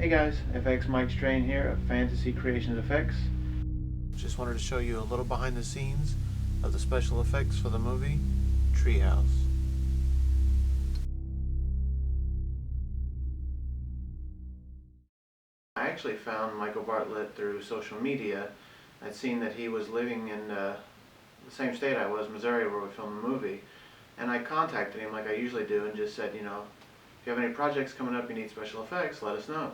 Hey guys, FX Mike Strain here of Fantasy Creations Effects. Just wanted to show you a little behind the scenes of the special effects for the movie Treehouse. I actually found Michael Bartlett through social media. I'd seen that he was living in the same state I was, Missouri, where we filmed the movie. And I contacted him like I usually do and just said, if you have any projects coming up you need special effects, let us know.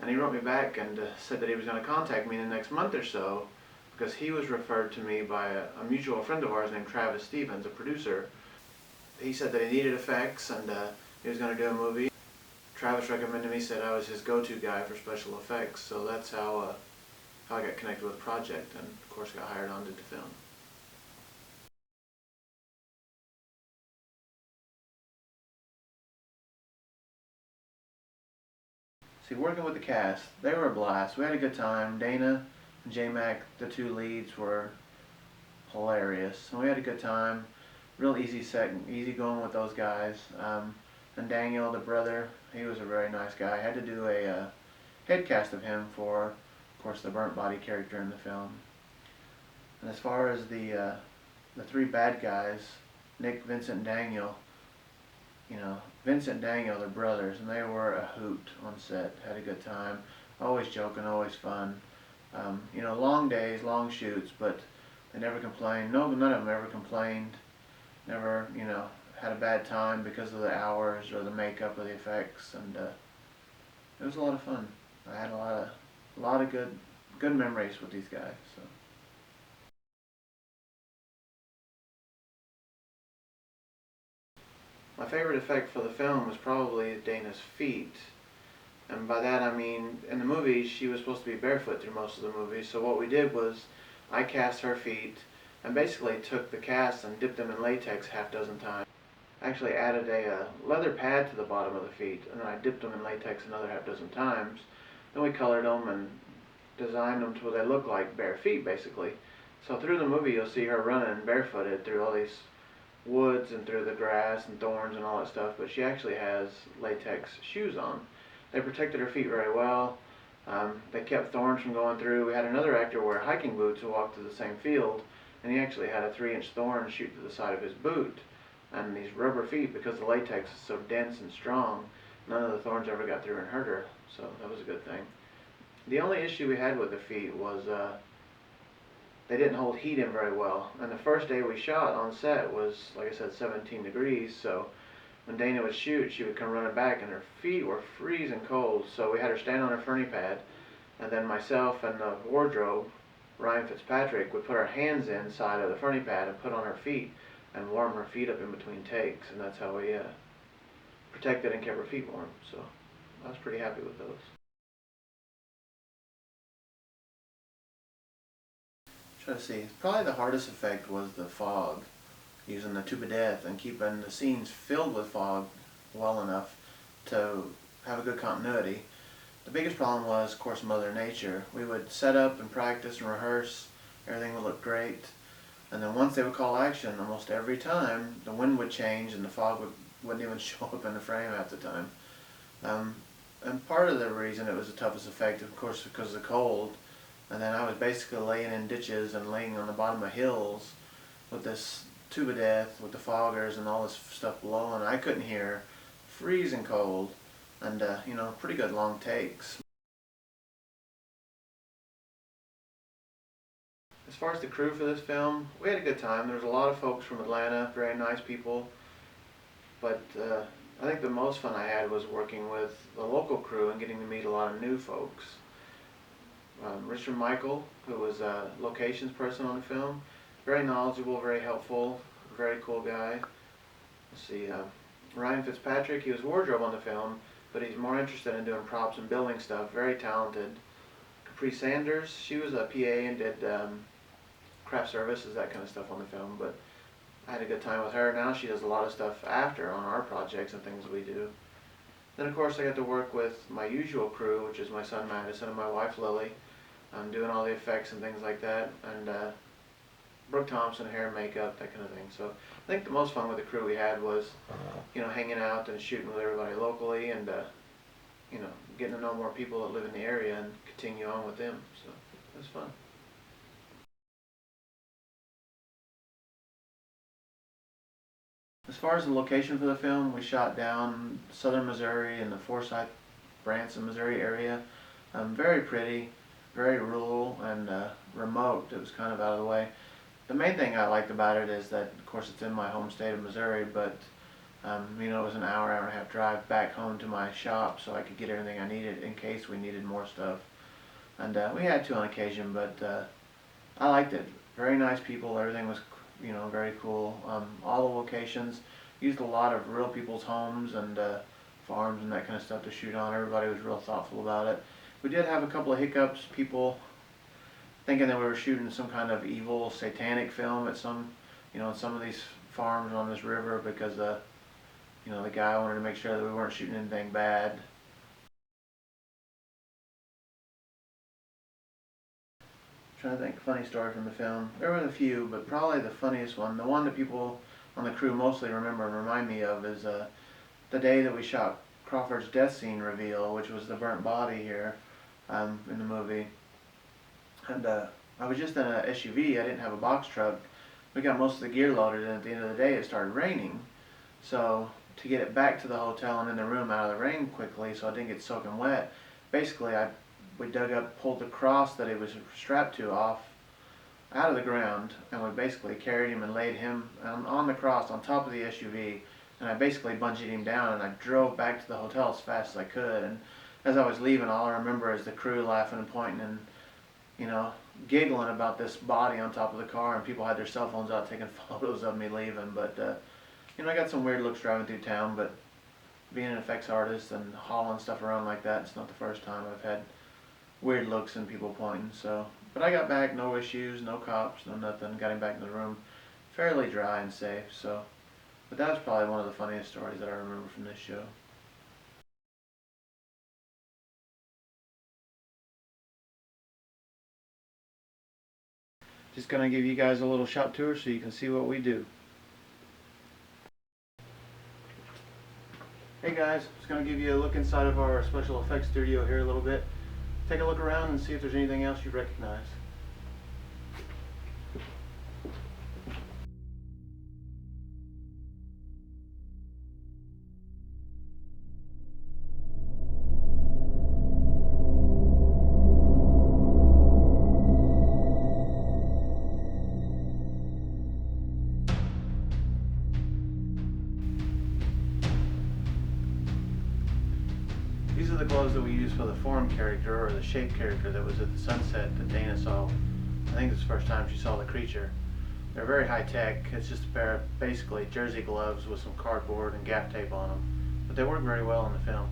And he wrote me back and said that he was going to contact me in the next month or so because he was referred to me by a mutual friend of ours named Travis Stevens, a producer. He said that he needed effects and he was going to do a movie. Travis recommended me, said I was his go-to guy for special effects, so that's how I got connected with the project and of course got hired on to film. See, working with the cast, they were a blast. We had a good time. Dana and J-Mac, the two leads, were hilarious. And we had a good time. Real easy easy going with those guys. And Daniel, the brother, he was a very nice guy. I had to do a head cast of him for, of course, the burnt body character in the film. And as far as the three bad guys, Nick, Vincent, and Daniel, Vincent and Daniel, they're brothers, and they were a hoot on set. Had a good time. Always joking, always fun. Long days, long shoots, but they never complained. No, none of them ever complained. Never, had a bad time because of the hours or the makeup or the effects, and it was a lot of fun. I had a lot of good memories with these guys. So. My favorite effect for the film was probably Dana's feet. And by that I mean, in the movie, she was supposed to be barefoot through most of the movie. So what we did was, I cast her feet and basically took the cast and dipped them in latex half dozen times. I actually added a leather pad to the bottom of the feet, and then I dipped them in latex another half dozen times. Then we colored them and designed them to where they look like bare feet, basically. So through the movie, you'll see her running barefooted through all these woods and through the grass and thorns and all that stuff, but she actually has latex shoes on. They protected her feet very well. They kept thorns from going through. We had another actor wear hiking boots who walked through the same field, and he actually had a 3-inch thorn shoot through the side of his boot. And these rubber feet, because the latex is so dense and strong, none of the thorns ever got through and hurt her, so that was a good thing. The only issue we had with the feet was they didn't hold heat in very well. And the first day we shot on set was, like I said, 17 degrees, so when Dana would shoot, she would come running back and her feet were freezing cold, so we had her stand on her ferny pad, and then myself and the wardrobe, Ryan Fitzpatrick, would put our hands inside of the ferny pad and put on her feet and warm her feet up in between takes, and that's how we protected and kept her feet warm, so I was pretty happy with those. Try to see. Probably the hardest effect was the fog, using the tube of death and keeping the scenes filled with fog well enough to have a good continuity. The biggest problem was, of course, Mother Nature. We would set up and practice and rehearse. Everything would look great. And then once they would call action, almost every time, the wind would change and the fog wouldn't even show up in the frame half the time. And part of the reason it was the toughest effect, of course, because of the cold. And then I was basically laying in ditches and laying on the bottom of hills with this tube of death, with the foggers and all this stuff below, and I couldn't hear, freezing cold, and pretty good long takes. As far as the crew for this film, we had a good time. There was a lot of folks from Atlanta, very nice people, but I think the most fun I had was working with the local crew and getting to meet a lot of new folks. Richard Michael, who was a locations person on the film, very knowledgeable, very helpful, very cool guy. Let's see, Ryan Fitzpatrick, he was wardrobe on the film, but he's more interested in doing props and building stuff, very talented. Capri Sanders, she was a PA and did craft services, that kind of stuff on the film, but I had a good time with her. Now she does a lot of stuff after on our projects and things we do. Then of course I got to work with my usual crew, which is my son Madison and my wife Lily, doing all the effects and things like that, and Brooke Thompson, hair and makeup, that kind of thing. So I think the most fun with the crew we had was, hanging out and shooting with everybody locally and, getting to know more people that live in the area and continue on with them. So it was fun. As far as the location for the film, we shot down southern Missouri in the Forsyth, Branson, Missouri area. Very pretty, very rural and remote. It was kind of out of the way. The main thing I liked about it is that, of course, it's in my home state of Missouri, but you know, it was an hour and a half drive back home to my shop, so I could get everything I needed in case we needed more stuff. And we had to on occasion, but I liked it. Very nice people. Everything was, you know, very cool. All the locations used a lot of real people's homes and farms and that kind of stuff to shoot on. Everybody was real thoughtful about it. We did have a couple of hiccups. People thinking that we were shooting some kind of evil satanic film at some, you know, some of these farms on this river because you know, the guy wanted to make sure that we weren't shooting anything bad. Trying to think, funny story from the film. There were a few, but probably the funniest one, the one that people on the crew mostly remember and remind me of, is the day that we shot Crawford's death scene reveal, which was the burnt body here in the movie. And I was just in an SUV. I didn't have a box truck. We got most of the gear loaded, and at the end of the day, it started raining. So to get it back to the hotel and in the room out of the rain quickly, so I didn't get soaking wet, basically we dug up, pulled the cross that he was strapped to off out of the ground, and we basically carried him and laid him on the cross on top of the SUV, and I basically bungeed him down, and I drove back to the hotel as fast as I could. And as I was leaving, all I remember is the crew laughing and pointing and, you know, giggling about this body on top of the car, and people had their cell phones out taking photos of me leaving. But you know, I got some weird looks driving through town, but being an effects artist and hauling stuff around like that, it's not the first time I've had weird looks and people pointing. So, but I got back, no issues, no cops, no nothing. Got him back in the room, fairly dry and safe. So, but that was probably one of the funniest stories that I remember from this show. Just gonna give you guys a little shop tour so you can see what we do. Hey guys, just gonna give you a look inside of our special effects studio here a little bit. Take a look around and see if there's anything else you recognize. These are the gloves that we use for the form character, or the shape character that was at the sunset that Dana saw. I think it's the first time she saw the creature. They're very high tech. It's just a pair of basically jersey gloves with some cardboard and gaff tape on them. But they work very well in the film.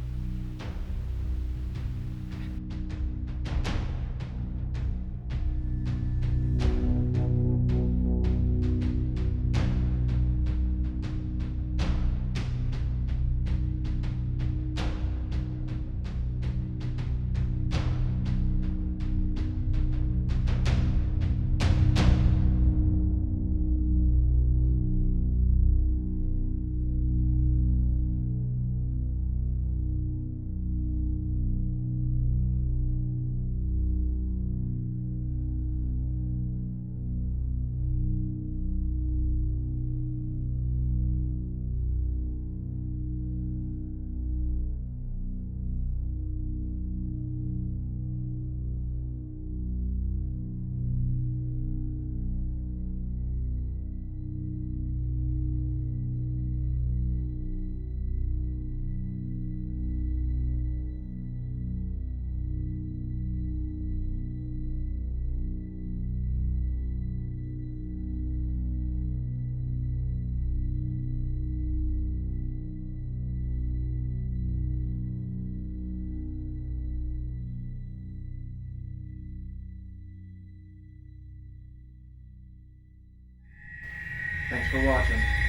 Thanks for watching.